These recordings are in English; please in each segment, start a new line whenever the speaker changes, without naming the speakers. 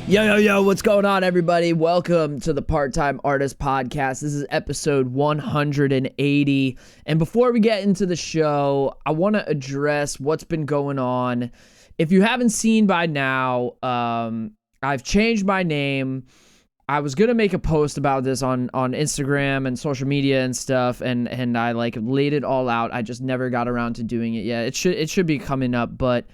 Yo, what's going on, everybody? Welcome to the Part-Time Artist Podcast. This is episode 180. And before we get into the show, I want to address what's been going on. If you haven't seen by now, I've changed my name. I was going to make a post about this on Instagram and social media and stuff, and I laid it all out. I just never got around to doing it yet. It should be coming up, but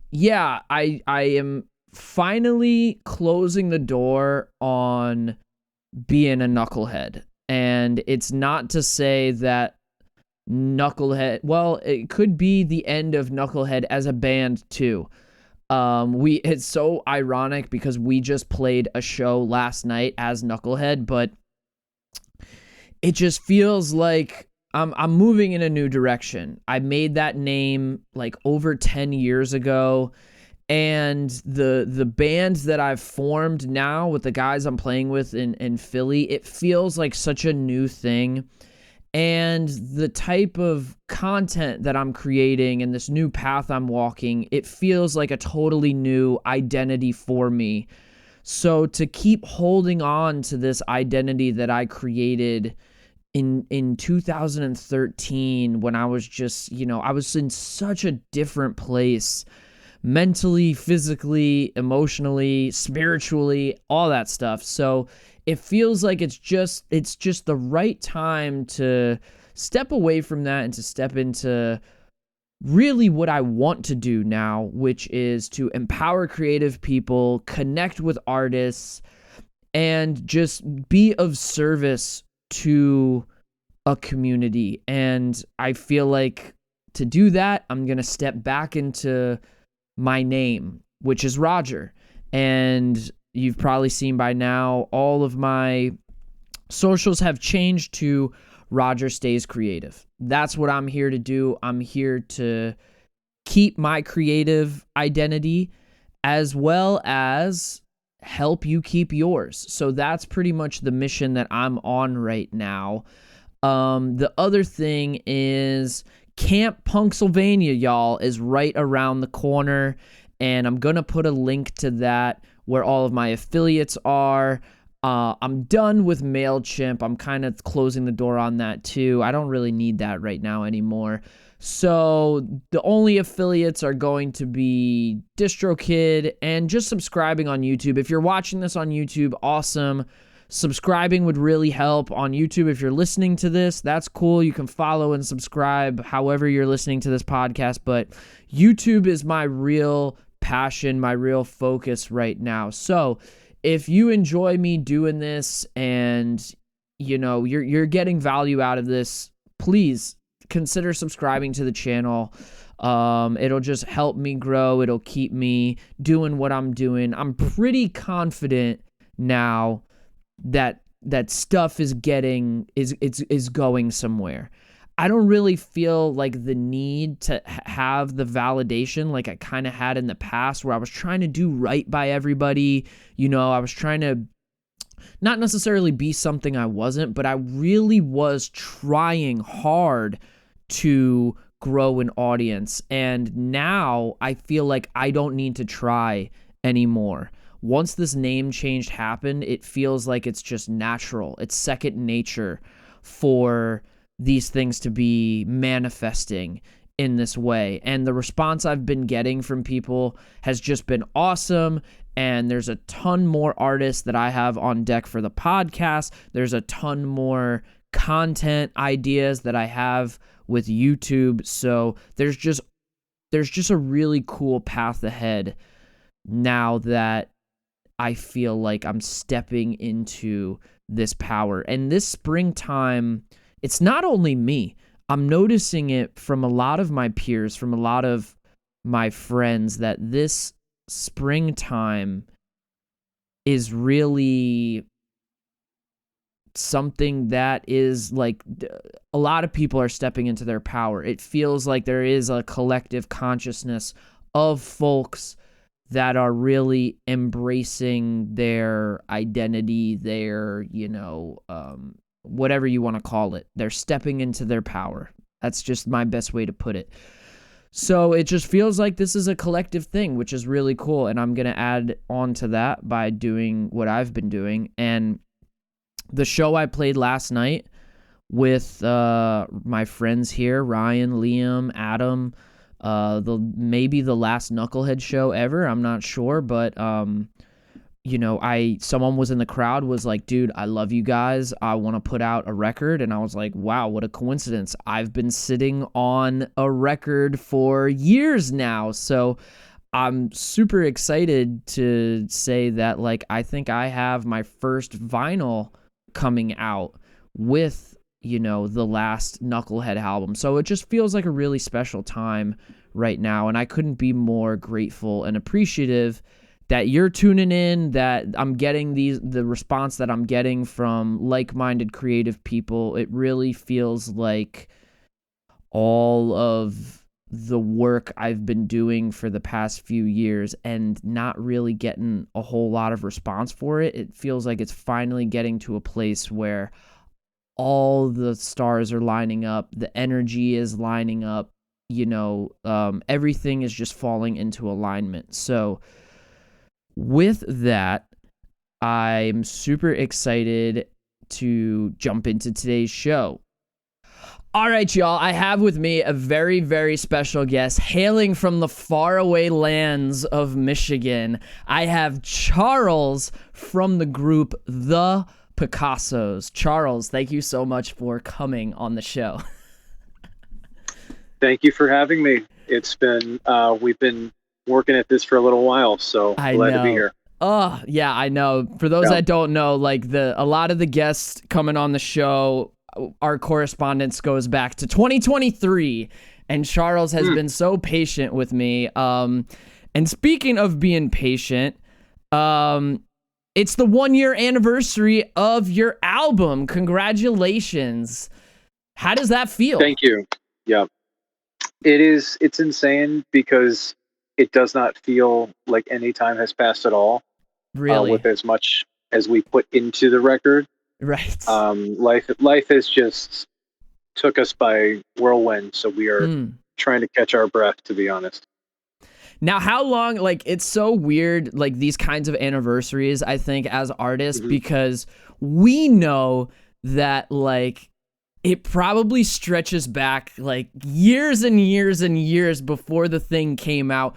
yeah, I am finally closing the door on being a knucklehead. And it's not to say that Knucklehead, well, it could be the end of Knucklehead as a band too. It's so ironic because we just played a show last night as Knucklehead, but it just feels like I'm moving in a new direction. I made that name like over 10 years ago. And the bands that I've formed now with the guys I'm playing with in Philly, it feels like such a new thing. And the type of content that I'm creating and this new path I'm walking, it feels like a totally new identity for me. So to keep holding on to this identity that I created in 2013 when I was just, I was in such a different place. Mentally, physically, emotionally, spiritually, all that stuff. So it feels like it's just the right time to step away from that and to step into really what I want to do now, which is to empower creative people, connect with artists, and just be of service to a community. And I feel like to do that, I'm going to step back into my name, which is Roger. And you've probably seen by now, all of my socials have changed to Roger Stays Creative. That's what I'm here to do. I'm here to keep my creative identity as well as help you keep yours. So that's pretty much the mission that I'm on right now. The other thing is Camp Punksylvania, y'all, is right around the corner, and I'm going to put a link to that where all of my affiliates are. I'm done with MailChimp. I'm kind of closing the door on that too. I don't really need that right now anymore. So the only affiliates are going to be DistroKid and just subscribing on YouTube. If you're watching this on YouTube, awesome. Subscribing would really help on YouTube. If you're listening to this, that's cool. You can follow and subscribe however you're listening to this podcast. But YouTube is my real passion, my real focus right now. So if you enjoy me doing this and, you're getting value out of this, please consider subscribing to the channel. It'll just help me grow. It'll keep me doing what I'm doing. I'm pretty confident now that stuff is going somewhere. I don't really feel like the need to have the validation like I kind of had in the past, where I was trying to do right by everybody. I was trying to not necessarily be something I wasn't, but I really was trying hard to grow an audience. And now I feel like I don't need to try anymore. Once this name change happened, it feels like it's just natural. It's second nature for these things to be manifesting in this way. And the response I've been getting from people has just been awesome. And there's a ton more artists that I have on deck for the podcast. There's a ton more content ideas that I have with YouTube. So there's just a really cool path ahead now that I feel like I'm stepping into this power. And this springtime, it's not only me. I'm noticing it from a lot of my peers, from a lot of my friends, that this springtime is really something that is like a lot of people are stepping into their power. It feels like there is a collective consciousness of folks that are really embracing their identity, their, whatever you want to call it. They're stepping into their power. That's just my best way to put it. So it just feels like this is a collective thing, which is really cool. And I'm going to add on to that by doing what I've been doing. And the show I played last night with my friends here, Ryan, Liam, Adam, maybe the last Knucklehead show ever. I'm not sure, but someone was in the crowd, was like, dude, I love you guys. I want to put out a record. And I was like, wow, what a coincidence. I've been sitting on a record for years now. So I'm super excited to say that, like, I think I have my first vinyl coming out with, the last Knucklehead album. So it just feels like a really special time right now. And I couldn't be more grateful and appreciative that you're tuning in, that I'm getting the response that I'm getting from like-minded creative people. It really feels like all of the work I've been doing for the past few years and not really getting a whole lot of response for it. It feels like it's finally getting to a place where all the stars are lining up, the energy is lining up, everything is just falling into alignment. So with that, I'm super excited to jump into today's show. All right, y'all, I have with me a very, very special guest hailing from the faraway lands of Michigan. I have Charles from the group thePicassos. Charles, thank you so much for coming on the show.
Thank you for having me. It's been, we've been working at this for a little while, so glad to be here.
Oh, yeah, I know. For those that don't know, like a lot of the guests coming on the show, our correspondence goes back to 2023, and Charles has been so patient with me. And speaking of being patient, it's the 1-year anniversary of your album. Congratulations. How does that feel?
Thank you. Yeah. It's insane because it does not feel like any time has passed at all.
Really?
With as much as we put into the record.
Right.
Life has just took us by whirlwind, so we are trying to catch our breath, to be honest.
Now, how long, it's so weird, these kinds of anniversaries, I think, as artists, because we know that, it probably stretches back, years and years and years before the thing came out.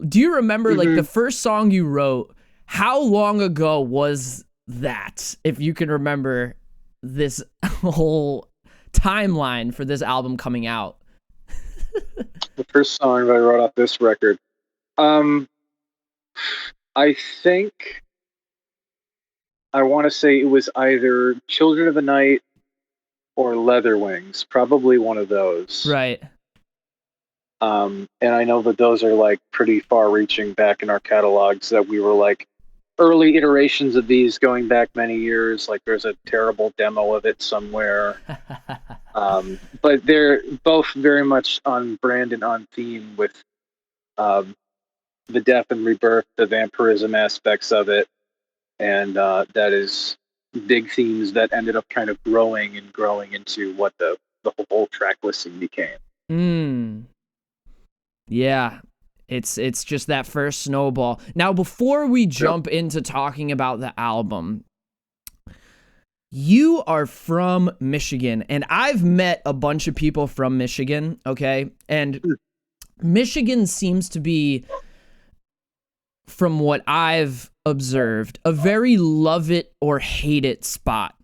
Do you remember, the first song you wrote, how long ago was that, if you can remember this whole timeline for this album coming out?
The first song that I wrote off this record. I think I want to say it was either Children of the Night or Leather Wings, probably one of those.
Right.
And I know that those are pretty far reaching back in our catalogs, that we were early iterations of these going back many years. There's a terrible demo of it somewhere. But they're both very much on brand and on theme with the death and rebirth, the vampirism aspects of it. And that is big themes that ended up kind of growing into what the whole track listing became.
Yeah. It's just that first snowball. Now, before we jump into talking about the album, you are from Michigan, and I've met a bunch of people from Michigan, okay? And Michigan seems to be, from what I've observed, a very love it or hate it spot.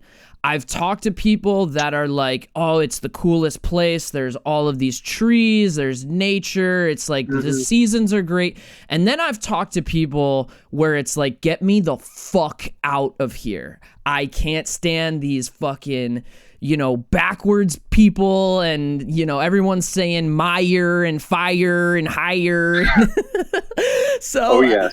I've talked to people that are like, oh, it's the coolest place. There's all of these trees. There's nature. It's the seasons are great. And then I've talked to people where it's get me the fuck out of here. I can't stand these fucking, backwards people, and, everyone's saying Meyer and fire and higher. So I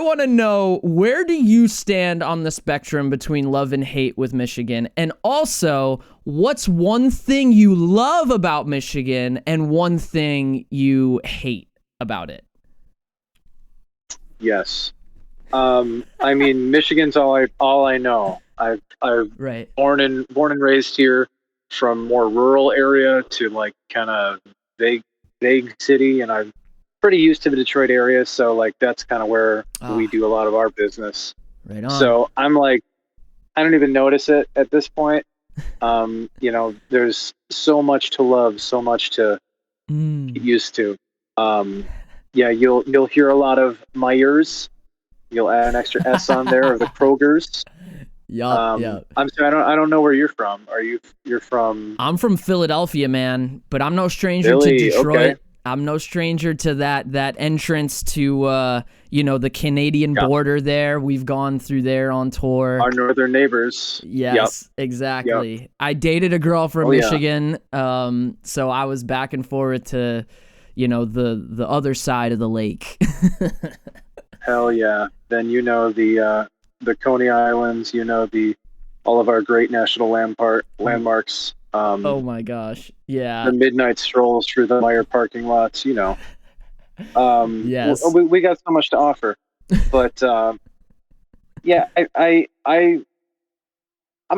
want to know, where do you stand on the spectrum between love and hate with Michigan? And also, what's one thing you love about Michigan and one thing you hate about it?
Yes. I mean, Michigan's all I know. I've
right.
born and raised here, from more rural area to kind of big city, and I'm pretty used to the Detroit area, so like that's kind of where we do a lot of our business.
Right on.
So I'm like, I don't even notice it at this point. There's so much to love, so much to get used to. You'll hear a lot of Myers. You'll add an extra S on there, or the Krogers.
Yeah.
I'm sorry, I don't know where you're from. You're from?
I'm from Philadelphia, man, but I'm no stranger
Philly,
to Detroit.
okay.
I'm no stranger to that entrance to the Canadian border there. We've gone through there on tour.
Our northern neighbors.
Yes, exactly. Yep. I dated a girl from Michigan, so I was back and forth to, the other side of the lake.
Hell yeah. Then the Coney Islands, all of our great national landmarks.
Oh my gosh. Yeah.
The midnight strolls through the Meyer parking lots, Yes. We got so much to offer. But I'm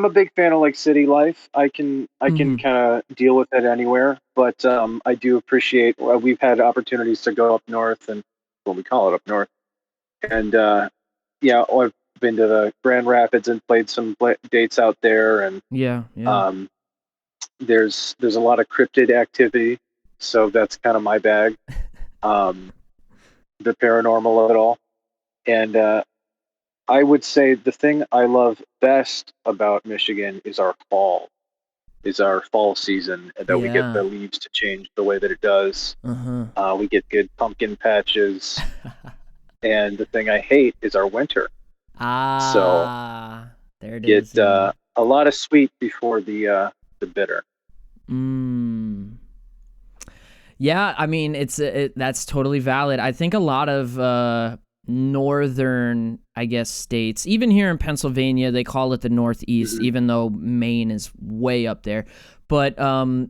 a big fan of like city life. I can kind of deal with it anywhere, but I do appreciate we've had opportunities to go up north, and what we call it up north. And I've been to the Grand Rapids and played some dates out there, and there's a lot of cryptid activity, so that's kind of my bag. The paranormal of it all. And I would say the thing I love best about Michigan is our fall season, and that we get the leaves to change the way that it does. We get good pumpkin patches. And the thing I hate is our winter. So
there it is.
Get a lot of sweet before the bitter.
Yeah, I mean that's totally valid. I think a lot of northern, I guess, states, even here in Pennsylvania, they call it the Northeast, even though Maine is way up there. But a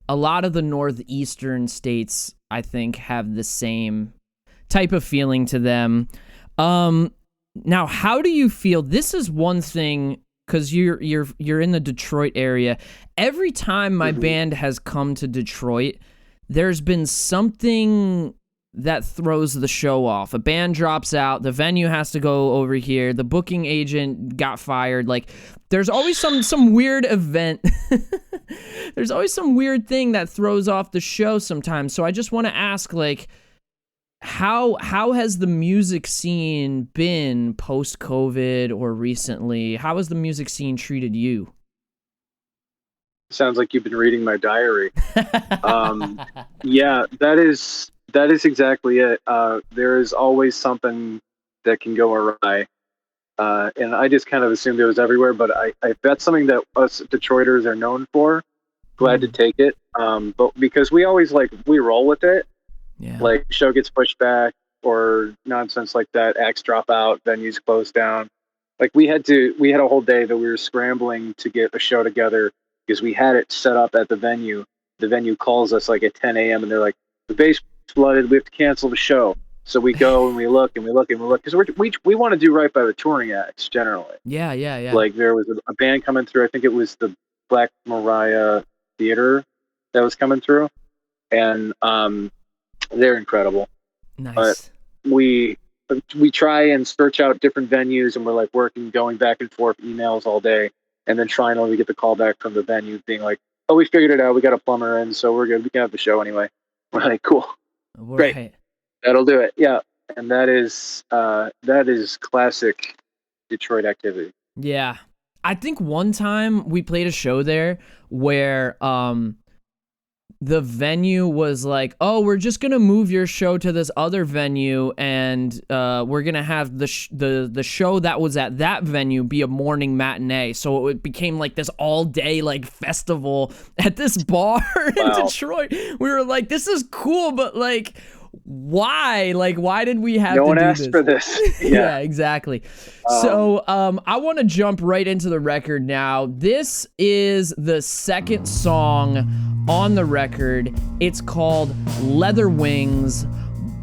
lot of the northeastern states, I think, have the same type of feeling to them. Now, how do you feel? This is one thing, because you're in the Detroit area. Every time my band has come to Detroit, there's been something that throws the show off. A band drops out, the venue has to go over here, the booking agent got fired. Like, there's always some weird event. There's always some weird thing that throws off the show sometimes. So I just want to ask, like, how has the music scene been post-COVID or recently? How has the music scene treated you?
Sounds like you've been reading my diary. Yeah, that is exactly it. There is always something that can go awry. And I just kind of assumed it was everywhere, but I that's something that us Detroiters are known for. Glad to take it. But because we always we roll with it.
Yeah.
Like, show gets pushed back or nonsense like that, acts drop out, venues close down. Like, we had a whole day that we were scrambling to get a show together because we had it set up at the venue. The venue calls us at 10 a.m. and they're like, the bass flooded, we have to cancel the show. So we go and we look because we want to do right by the touring acts generally.
Yeah.
Like, there was a band coming through. I think it was the Black Mariah Theater that was coming through, and they're incredible.
Nice.
But we try and search out different venues, and we're working, going back and forth emails all day, and then finally get the call back from the venue being like, "Oh, we figured it out. We got a plumber in, so we're good. We can have the show anyway." We're like, "Cool, great, that'll do it." Yeah, and that is classic Detroit activity.
Yeah, I think one time we played a show there where the venue was like, "Oh, we're just gonna move your show to this other venue, and we're gonna have the show that was at that venue be a morning matinee." So it became this all day festival at this bar in Detroit. We were like, "This is cool, but why? Why did we have to do this?
No one asked for this."
Yeah, exactly. So I want to jump right into the record now. This is the second song on the record. It's called Leather Wings,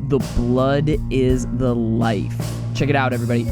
The Blood is the Life. Check it out, everybody.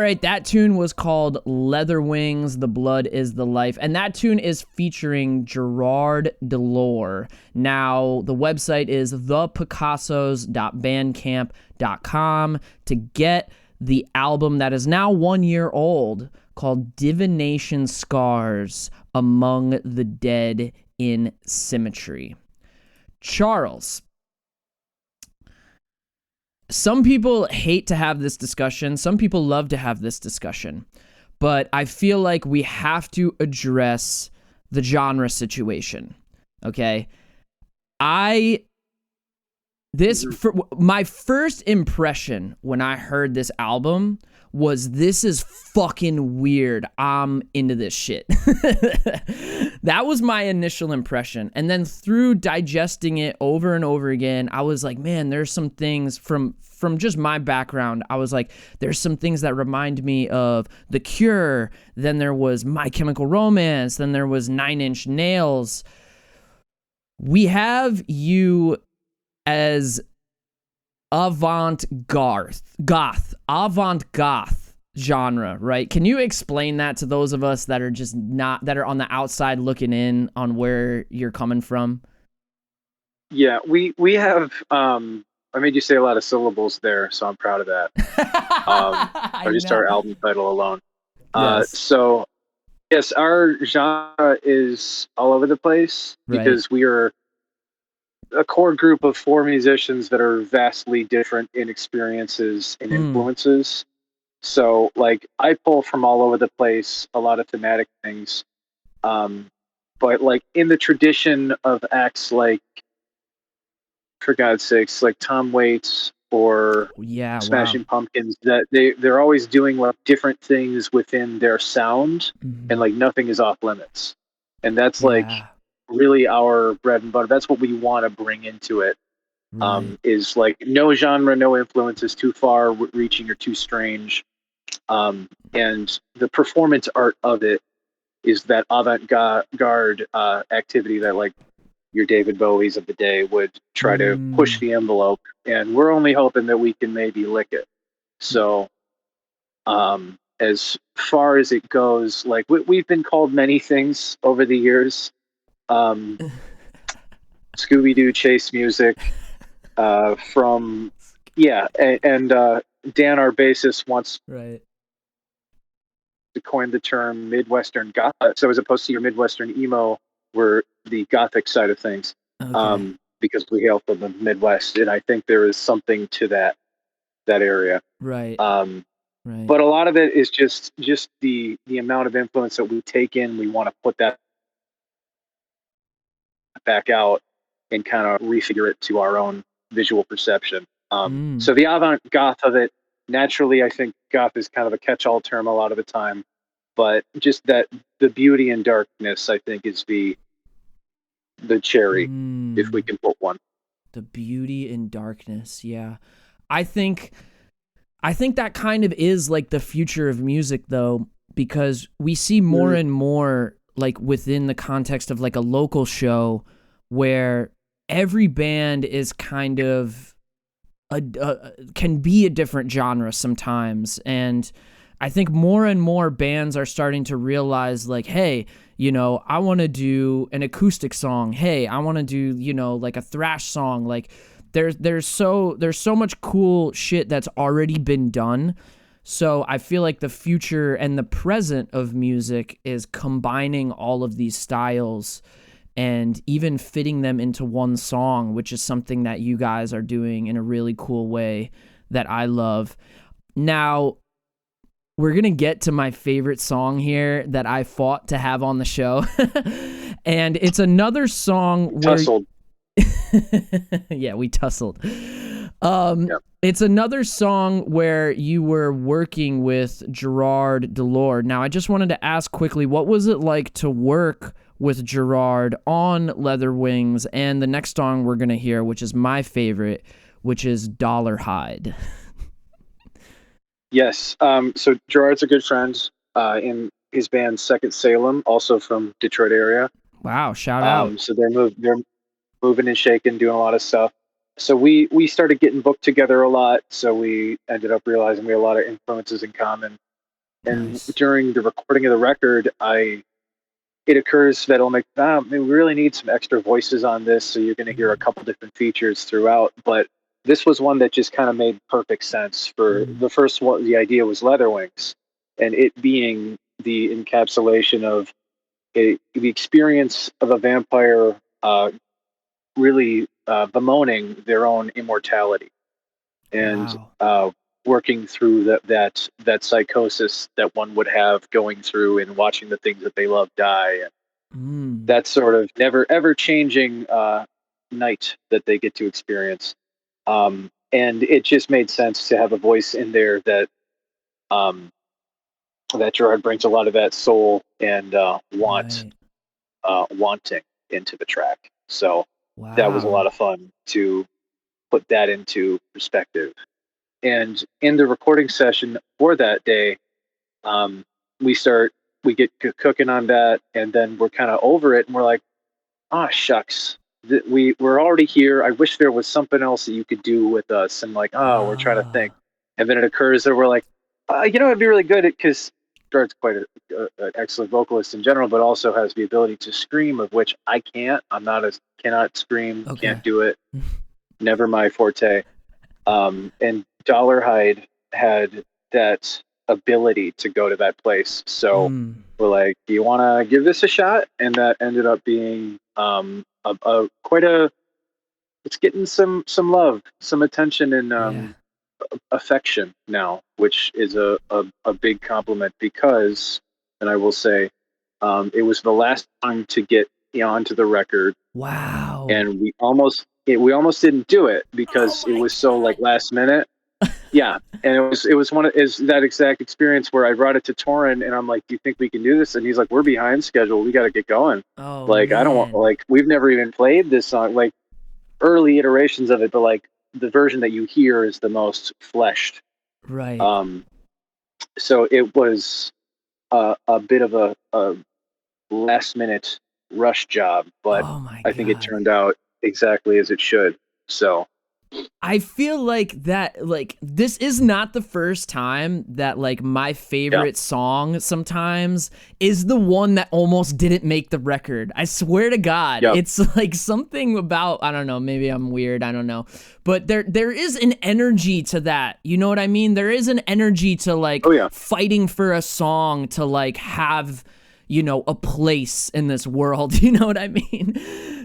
right, that tune was called Leather Wings, The Blood is the Life, and that tune is featuring Gerard D'lor. Now, the website is thePicassos.bandcamp.com to get the album that is now 1 year old called Divination Scars Among the Dead in Symmetry. Charles, some people hate to have this discussion. Some people love to have this discussion. But I feel like we have to address the genre situation. Okay? My first impression when I heard this album was, this is fucking weird. I'm into this shit. That was my initial impression. And then through digesting it over and over again, I was like, man, there's some things from just my background. I was like, there's some things that remind me of The Cure. Then there was My Chemical Romance. Then there was 9 Inch Nails. We have you as avant-goth genre, right? Can you explain that to those of us that are just not, that are on the outside looking in on where you're coming from?
Yeah, we have, I made you say a lot of syllables there, so I'm proud of that. Or just our album title alone.
Yes.
So, yes, our genre is all over the place, because we are a core group of 4 musicians that are vastly different in experiences and influences. So, like, I pull from all over the place, a lot of thematic things. But, like, in the tradition of acts like, for God's sakes, like Tom Waits or Smashing Pumpkins, that they're always doing like different things within their sound, and like nothing is off limits. And that's like really our bread and butter. That's what we want to bring into it. Is like no genre, no influence is too far reaching or too strange. And the performance art of it is that avant-garde activity that like your David Bowies of the day would try to push the envelope, and we're only hoping that we can maybe lick it. So, as far as it goes, like we've been called many things over the years. Scooby-Doo chase music, and Dan, our bassist, wants to coin the term Midwestern goth. So as opposed to your Midwestern emo, we're the gothic side of things, because we hail from the Midwest, and I think there is something to that area. But a lot of it is just the amount of influence that we take in. We want to put that back out and kind of refigure it to our own visual perception. So the avant-goth of it, naturally, I think goth is kind of a catch-all term a lot of the time, but just that the beauty and darkness, I think, is the cherry, if we can put one.
The beauty and darkness, yeah. I think that kind of is like the future of music, though, because we see more and more, like within the context of like a local show, where every band is kind of can be a different genre sometimes. And I think more and more bands are starting to realize, like, hey, you know, I want to do an acoustic song. Hey, I want to do, you know, like a thrash song. Like there's so much cool shit that's already been done. So I feel like the future and the present of music is combining all of these styles and even fitting them into one song, which is something that you guys are doing in a really cool way that I love. Now, we're going to get to my favorite song here that I fought to have on the show. And it's another song where...
Tussled.
Yeah, we tussled. It's another song where you were working with Gerard D'lor. Now, I just wanted to ask quickly, what was it like to work with Gerard on Leather Wings and the next song we're going to hear, which is my favorite, which is Dolarhyde?
Yes. So Gerard's a good friend in his band Second Salem, also from Detroit area.
Wow, shout out.
So they're moving and shaking, doing a lot of stuff. So we started getting booked together a lot. So we ended up realizing we had a lot of influences in common. And
Nice.
during the recording of the record, it occurs that I'm like, we really need some extra voices on this, so you're going to hear a couple different features throughout. But this was one that just kind of made perfect sense. For the first one, the idea was leather wings, and it being the encapsulation of the experience of a vampire really bemoaning their own immortality and
Wow.
working through that psychosis that one would have going through and watching the things that they love die, and
Mm.
that sort of never ever changing night that they get to experience. And it just made sense to have a voice in there um, that Gerard brings a lot of that soul and
Right.
wanting into the track. So that was a
Wow.
lot of fun to put that into perspective. And in the recording session for that day, um, we start we get cooking on that, and then we're kind of over it, and we're like, ah, shucks, we're already here. I wish there was something else that you could do with us. And like, oh, we're trying to think,
Ah.
and then it occurs that we're like, it'd be really good because Gerard's quite an excellent vocalist in general, but also has the ability to scream, of which I can't. I'm not as cannot scream,
Okay.
can't do it. Never my forte. And Dolarhyde had that ability to go to that place. So
Mm.
we're like, do you want to give this a shot? And that ended up being quite a, it's getting some love, some attention, and
Yeah.
affection now, which is a big compliment because, and I will say, it was the last song to get onto the record,
Wow.
and we almost didn't do it
Oh
because it
my
was so like
God.
last minute. Yeah, and it was one of is that exact experience where I brought it to Torin, and I'm like, "Do you think we can do this?" And he's like, "We're behind schedule. We got to get going."
Oh
Like, I don't want,
man.
like, we've never even played this song, like early iterations of it, but like the version that you hear is the most fleshed.
Right.
Um, so it was a bit of a last minute rush job, but
Oh my
I think it
God.
turned out exactly as it should. So
I feel like that, like, this is not the first time that, like, my
yeah,
favorite song sometimes is the one that almost didn't make the record. I swear to God,
yep,
it's like something about, I don't know, maybe I'm weird, I don't know. But there is an energy to that. You know what I mean? There is an energy to like
oh yeah,
fighting for a song to like have, you know, a place in this world. You know what I mean?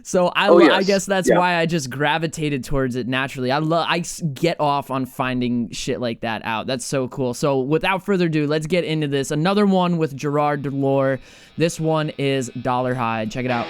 So
oh
I
yes,
guess that's
yeah.
why I just gravitated towards it naturally. I get off on finding shit like that out. That's so cool. So without further ado, let's get into this. Another one with Gerard D'lor. This one is Dolarhyde. Check it out.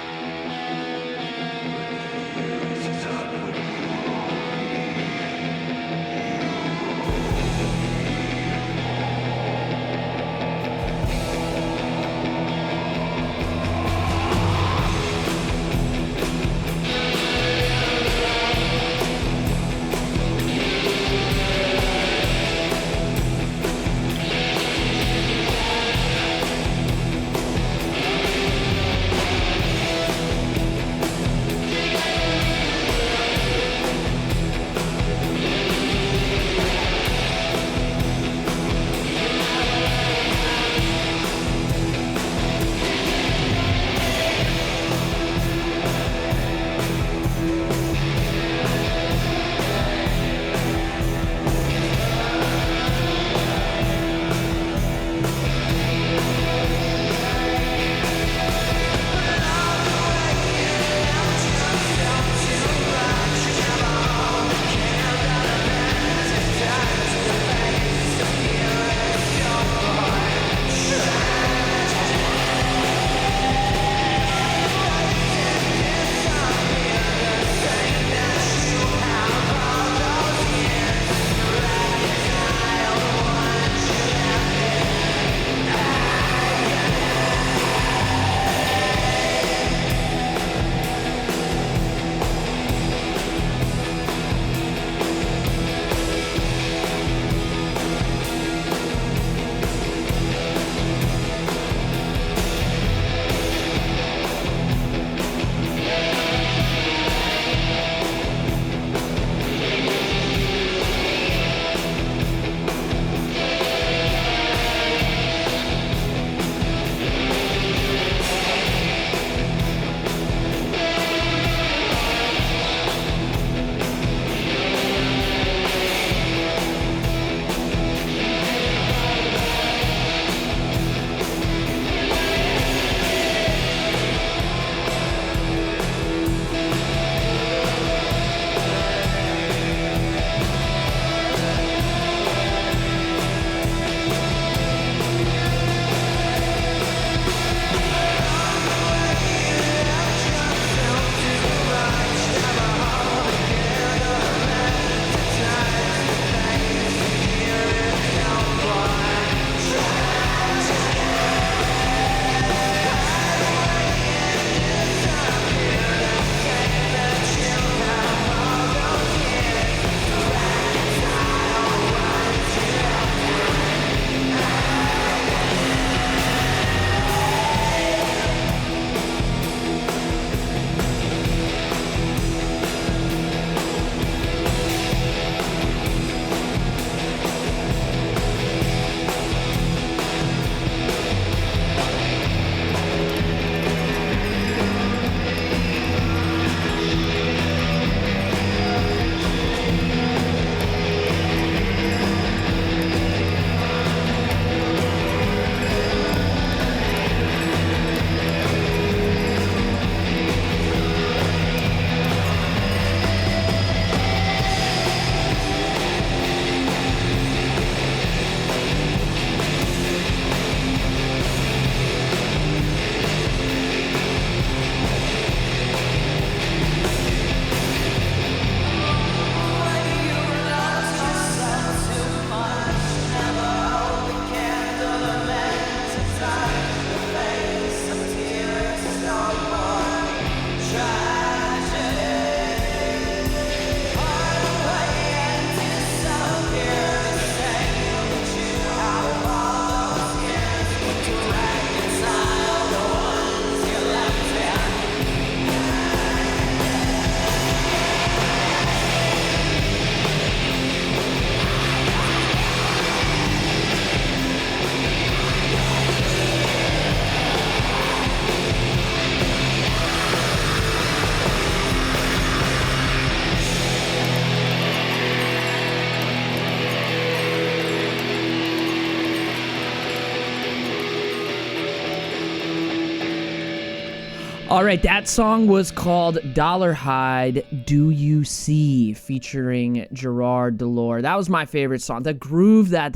All right, that song was called Dolarhyde, Do You See, featuring Gerard D'lor. That was my favorite song. The groove that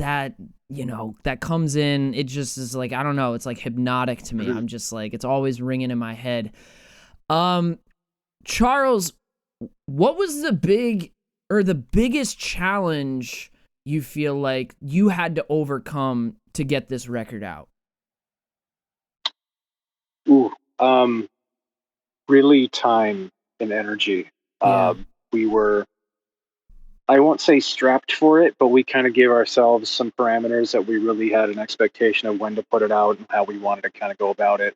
comes in, it just is like, I don't know, it's like hypnotic to me. I'm just like, it's always ringing in my head. Charles, what was the biggest challenge you feel like you had to overcome to get this record out?
Really time and energy.
Yeah.
We were, I won't say strapped for it, but we kind of gave ourselves some parameters that we really had an expectation of when to put it out and how we wanted to kind of go about it.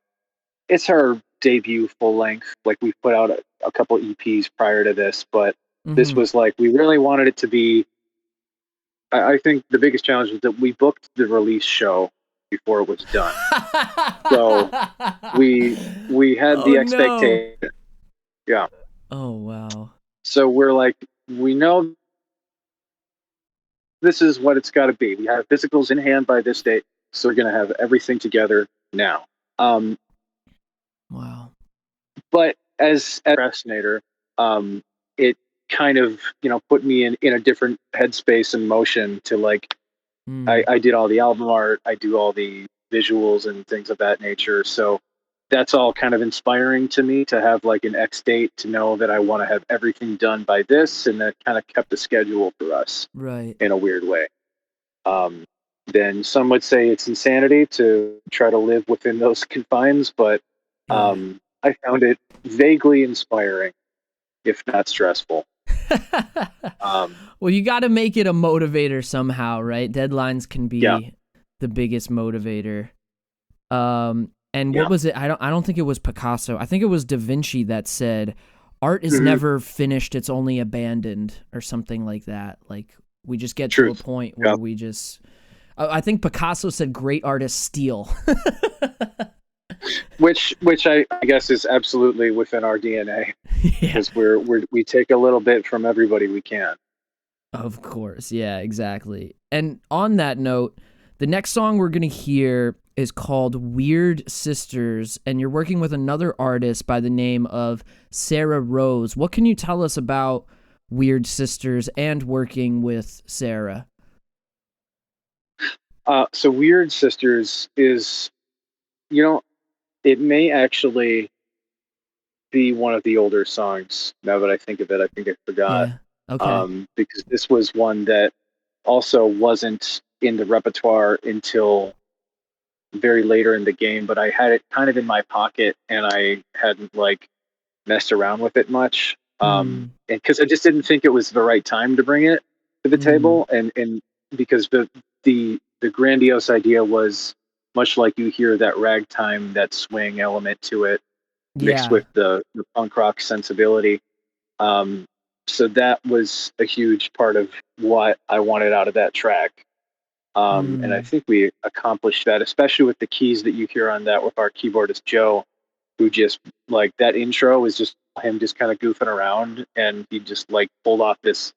It's our debut full length. Like, we put out a couple EPs prior to this, but this was like, we really wanted it to be, I think the biggest challenge was that we booked the release show before it was done. So we had the expectation. No. Yeah.
Oh, wow.
So we're like, we know this is what it's got to be. We have physicals in hand by this date, so we're going to have everything together now.
Wow.
But as a procrastinator, it kind of, put me in a different headspace and motion to like, I did all the album art, I do all the visuals and things of that nature. So that's all kind of inspiring to me to have like an X date, to know that I want to have everything done by this, and that kind of kept the schedule for us,
right,
in a weird way. Then some would say it's insanity to try to live within those confines, but I found it vaguely inspiring, if not stressful.
Well, you got to make it a motivator somehow, right? Deadlines can be the biggest motivator. And what was it? I don't think it was Picasso. I think it was Da Vinci that said, "Art is never finished; it's only abandoned," or something like that. Like, we just get to a point where we just. I think Picasso said, "Great artists steal."
Which I guess is absolutely within our DNA, because we take a little bit from everybody we can.
Of course, yeah, exactly. And on that note, the next song we're gonna hear is called Weird Sisters, and you're working with another artist by the name of Sarah Rose. What can you tell us about Weird Sisters and working with Sarah?
So Weird Sisters is, it may actually be one of the older songs. Now that I think of it, I think I forgot.
Yeah. Okay.
Because this was one that also wasn't in the repertoire until very later in the game, but I had it kind of in my pocket and I hadn't like messed around with it much. And because I just didn't think it was the right time to bring it to the table, and because the grandiose idea was much like you hear that ragtime, that swing element to it, mixed with the punk rock sensibility. So that was a huge part of what I wanted out of that track. And I think we accomplished that, especially with the keys that you hear on that with our keyboardist, Joe, who just like, that intro is just him just kind of goofing around, and he just like pulled off this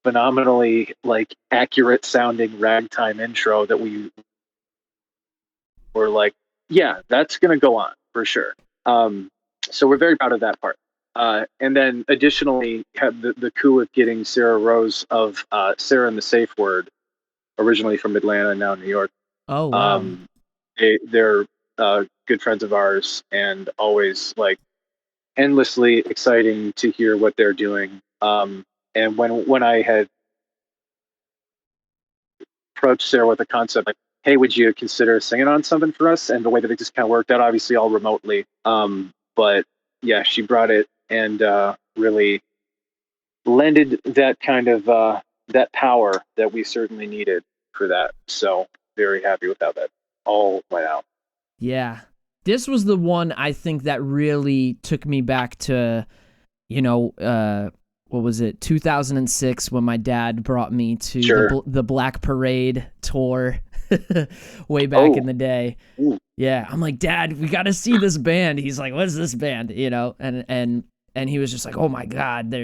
phenomenally like accurate sounding ragtime intro that we were like, yeah, that's going to go on for sure. So we're very proud of that part. And then additionally, had the coup of getting Sarah Rose of Sarah and the Safe Word, originally from Atlanta, now New York.
Oh, wow.
They're good friends of ours, and always like endlessly exciting to hear what they're doing. And when I had approached Sarah with the concept, like, hey, would you consider singing on something for us? And the way that it just kind of worked out, obviously all remotely. But yeah, she brought it and really lended that kind of that power that we certainly needed for that. So very happy with how that all went out.
Yeah. This was the one I think that really took me back to, what was it, 2006, when my dad brought me to the Black Parade tour way back in the day.
Ooh.
Yeah, I'm like, Dad, we got to see this band. He's like, what is this band? And he was just like, oh my God,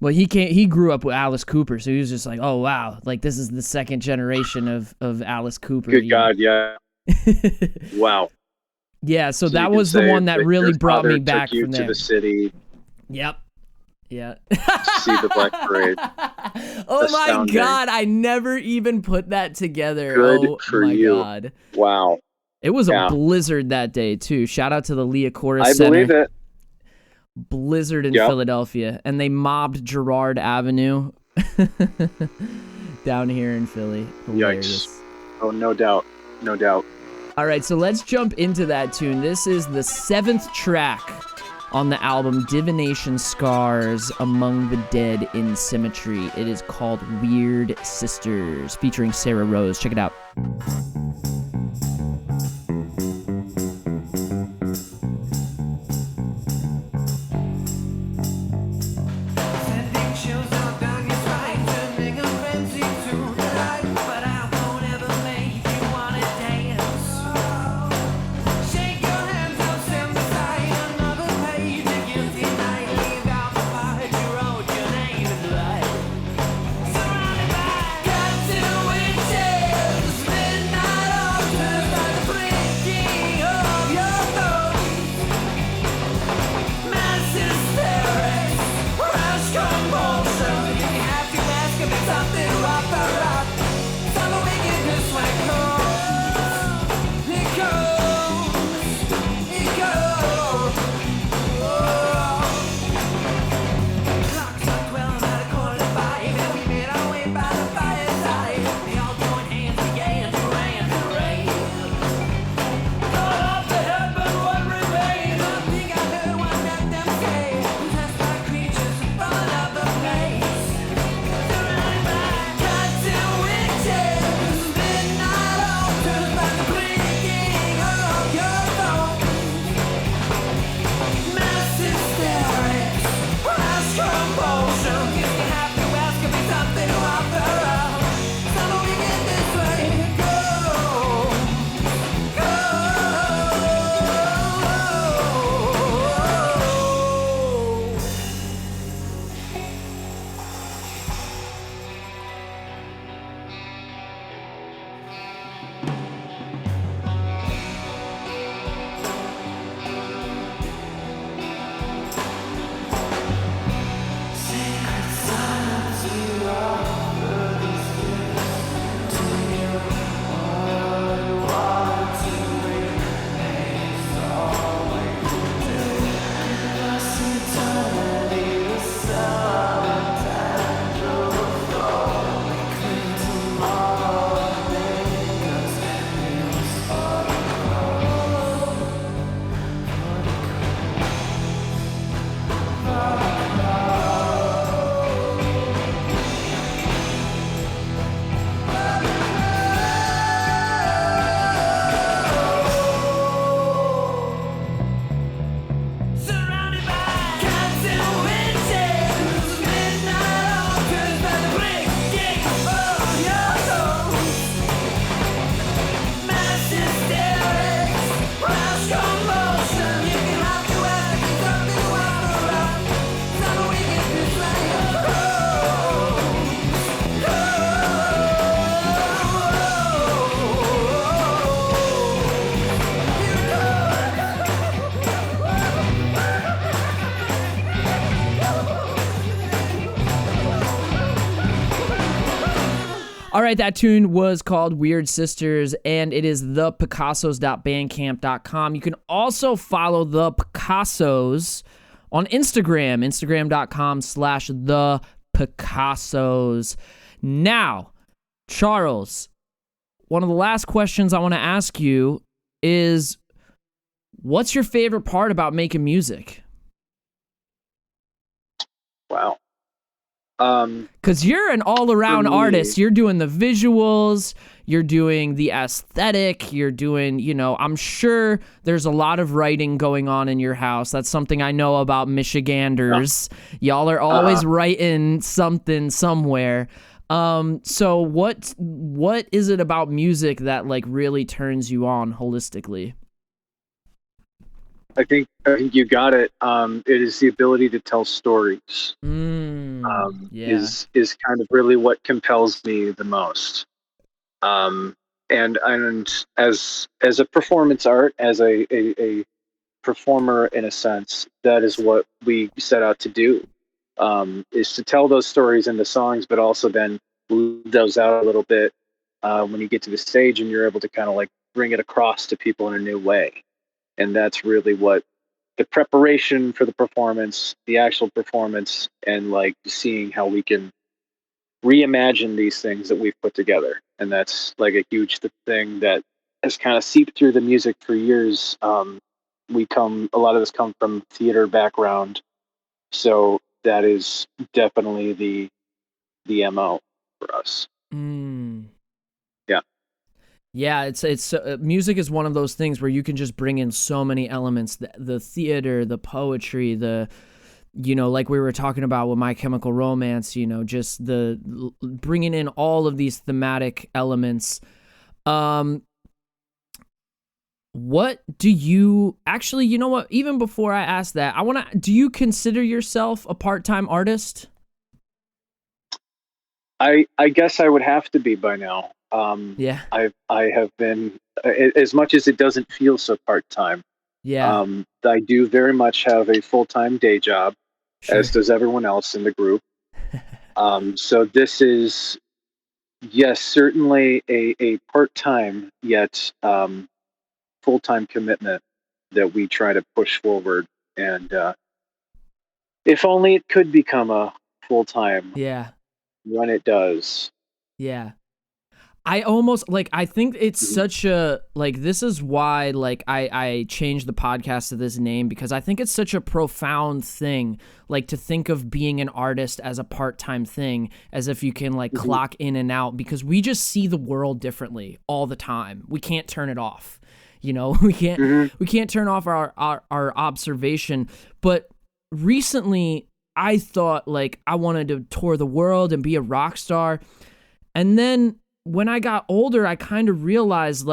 he grew up with Alice Cooper, so he was just like, oh wow, like this is the second generation of Alice Cooper.
Good God, yeah. Wow.
Yeah, so
you
that
can
was the
say,
one that
like,
really
your
brought me
father
back
took you
from
to
there.
the city.
Yep. Yeah.
See the Black Parade.
Oh my
Astounding.
God, I never even put that together.
Good
Oh
for
my
you.
God.
Wow.
It was a
Yeah.
blizzard that day too. Shout out to the Leah Chorus
I
Center.
believe it.
Blizzard in
Yep.
Philadelphia, and they mobbed Gerard Avenue down here in Philly. Hilarious.
Yikes. Oh, no doubt. No doubt.
All right, so let's jump into that tune. This is the 7th track on the album Divination Scars Among the Dead in Symmetry. It is called Weird Sisters, featuring Sarah Rose. Check it out. All right, that tune was called Weird Sisters, and it is thePicassos.bandcamp.com. You can also follow The Picassos on Instagram, instagram.com/thepicassos. Now, Charles, one of the last questions I want to ask you is, what's your favorite part about making music?
Wow.
Because you're an all-around artist. You're doing the visuals, you're doing the aesthetic, you're doing, I'm sure there's a lot of writing going on in your house. That's something I know about Michiganders. Y'all are always writing something somewhere. So what is it about music that really turns you on holistically?
I think you got it. It is the ability to tell stories.
Yeah.
Is kind of really what compels me the most. and as a performance art, as a performer in a sense, that is what we set out to do. Is to tell those stories in the songs, but also then leave those out a little bit when you get to the stage and you're able to kind of like bring it across to people in a new way. And that's really what the preparation for the performance, the actual performance, and like seeing how we can reimagine these things that we've put together. And that's like a huge thing that has kind of seeped through the music for years. A lot of us come from theater background, so that is definitely the MO for us. Yeah.
Yeah, it's music is one of those things where you can just bring in so many elements, the theater, the poetry, the like we were talking about with My Chemical Romance, just the bringing in all of these thematic elements. What do you actually, you know what, even before I ask that, do you consider yourself a part-time artist?
I guess I would have to be by now.
Yeah.
I have been, as much as it doesn't feel so part-time.
Yeah.
I do very much have a full-time day job,
Sure.
as does everyone else in the group. So this is, yes, certainly a part-time yet full-time commitment that we try to push forward. And if only it could become a full-time
Yeah.
when it does.
Yeah. I almost I think it's such a this is why I changed the podcast to this name, because I think it's such a profound thing to think of being an artist as a part-time thing, as if you can clock in and out, because we just see the world differently all the time. We can't turn it off. We can't turn off our observation. But recently I thought I wanted to tour the world and be a rock star. And then when I got older, I kind of realized,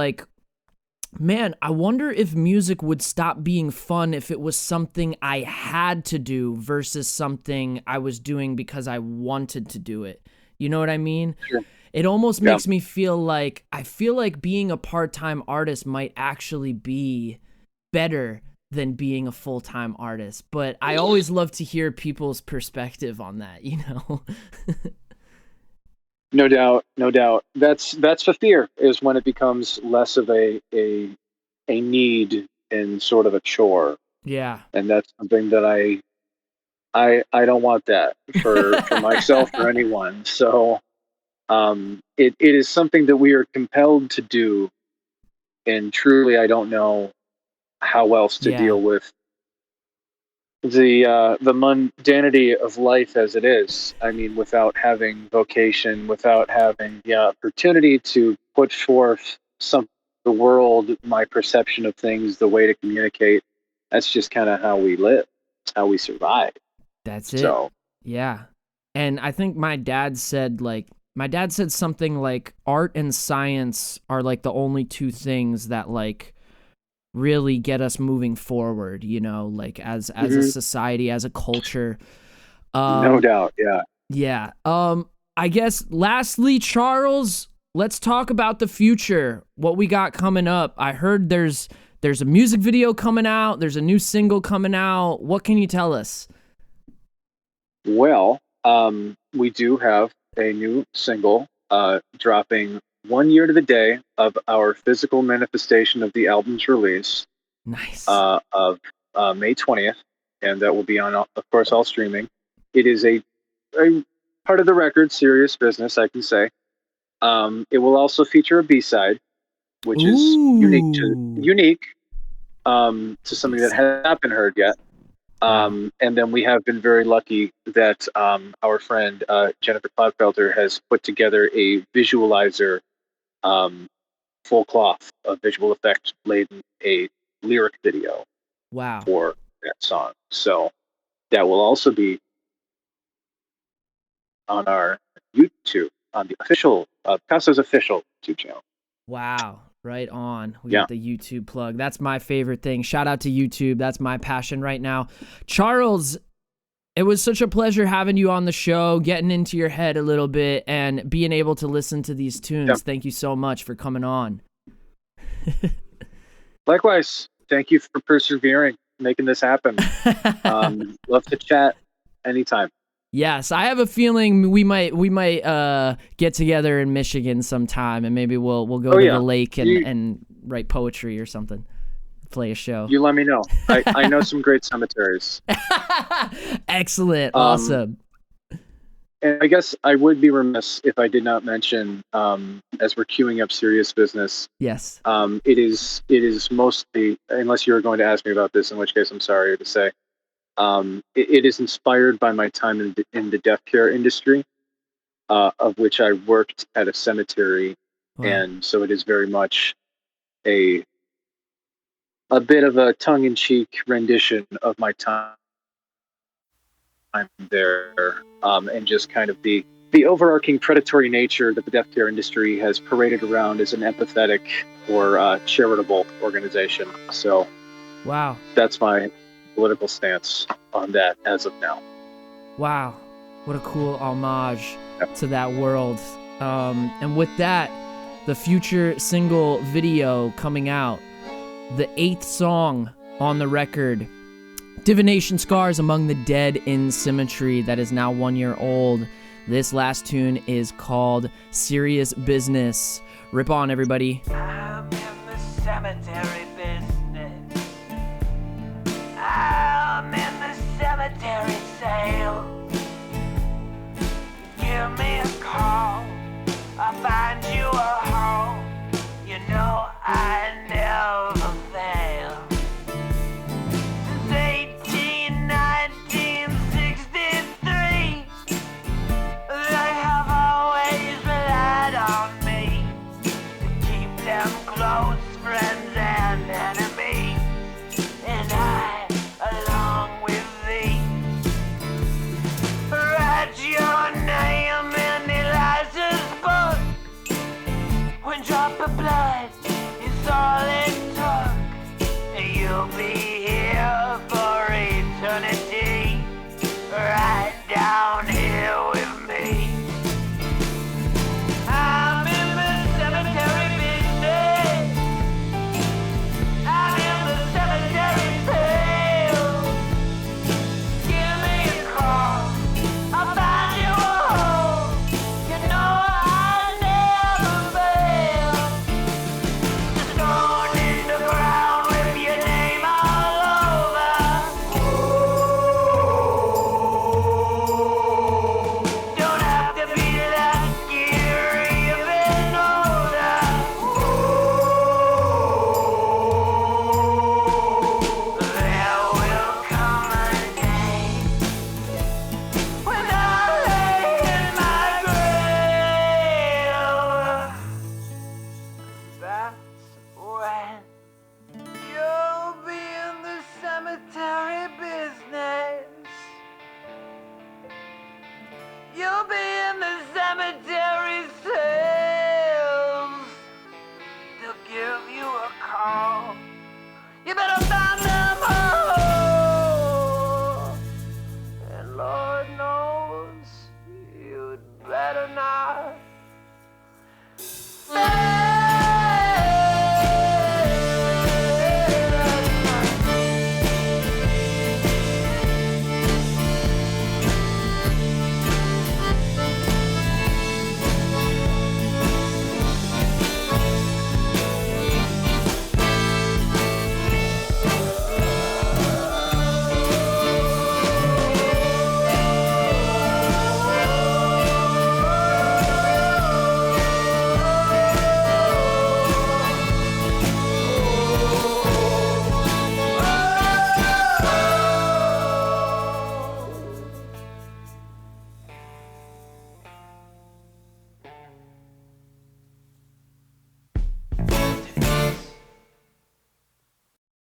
man, I wonder if music would stop being fun if it was something I had to do versus something I was doing because I wanted to do it. You know what I mean?
Sure.
It almost makes me feel like being a part-time artist might actually be better than being a full-time artist. But I always love to hear people's perspective on that,
No doubt, no doubt. That's the fear, is when it becomes less of a need and sort of a chore.
Yeah.
And that's something that I don't want that for myself or anyone. So it is something that we are compelled to do, and truly I don't know how else to deal with the mundanity of life as it is. I mean, without having vocation, without having the opportunity to put forth the world, my perception of things, the way to communicate. That's just kind of how we live. It's how we survive.
That's it.
So,
yeah. And I think my dad said something like art and science are the only two things that really get us moving forward, as a society, as a culture.
No doubt. Yeah.
Yeah. I guess lastly, Charles, let's talk about the future. What we got coming up. I heard there's a music video coming out. There's a new single coming out. What can you tell us?
Well, we do have a new single dropping 1 year to the day of our physical manifestation of the album's release.
Nice.
Of May 20th, and that will be on, of course, all streaming. It is a part of the record, serious business, I can say. It will also feature a B-side, which is unique to something that has not been heard yet. And then we have been very lucky that our friend Jennifer Cloudfelter has put together a visualizer, full cloth of visual effects laden, a lyric video for that song. So that will also be on our YouTube, on the official Picassos official YouTube channel.
Wow. Right on. We got the YouTube plug. That's my favorite thing. Shout out to YouTube. That's my passion right now. Charles, It was such a pleasure having you on the show, getting into your head a little bit, and being able to listen to these tunes.
Yeah.
Thank you so much for coming on.
Likewise, thank you for persevering, making this happen. Love to chat anytime.
Yes, I have a feeling we might get together in Michigan sometime, and maybe we'll go to the lake and write poetry or something, play a show.
You let me know. I know some great cemeteries.
Excellent, awesome.
And I guess I would be remiss if I did not mention, as we're queuing up serious business.
Yes.
It is mostly, unless you were going to ask me about this, in which case I'm sorry to say. It is inspired by my time in the death care industry, of which I worked at a cemetery.
Wow.
And so it is very much a bit of a tongue-in-cheek rendition of my time there, and just kind of the overarching predatory nature that the death care industry has paraded around as an empathetic or charitable organization. So
wow,
that's my political stance on that as of now.
Wow, what a cool homage to that world. And with that, the future single video coming out, the 8th song on the record, Divination Scars Among the Dead in Symmetry, that is now 1 year old. This last tune is called Serious Business. Rip on, everybody.
I'm in the cemetery business. I'm in the cemetery sale. Give me a call, I'll find you a home. You know I never fail. Since 1963, they have always relied on me to keep them close friends and enemies, and I, along with thee, write your name in Eliza's book. One drop of blood is all it took. You'll be here for eternity, right down here with me. I'm in the cemetery business. I'm in the cemetery sale. Give me a call, I'll find you a home. You know I never fail. Just thrown in the ground with your name all over. Don't have to be lucky or even older. There will come a day when I'll lay in my grave. That's when you'll be in the cemetery business. You'll be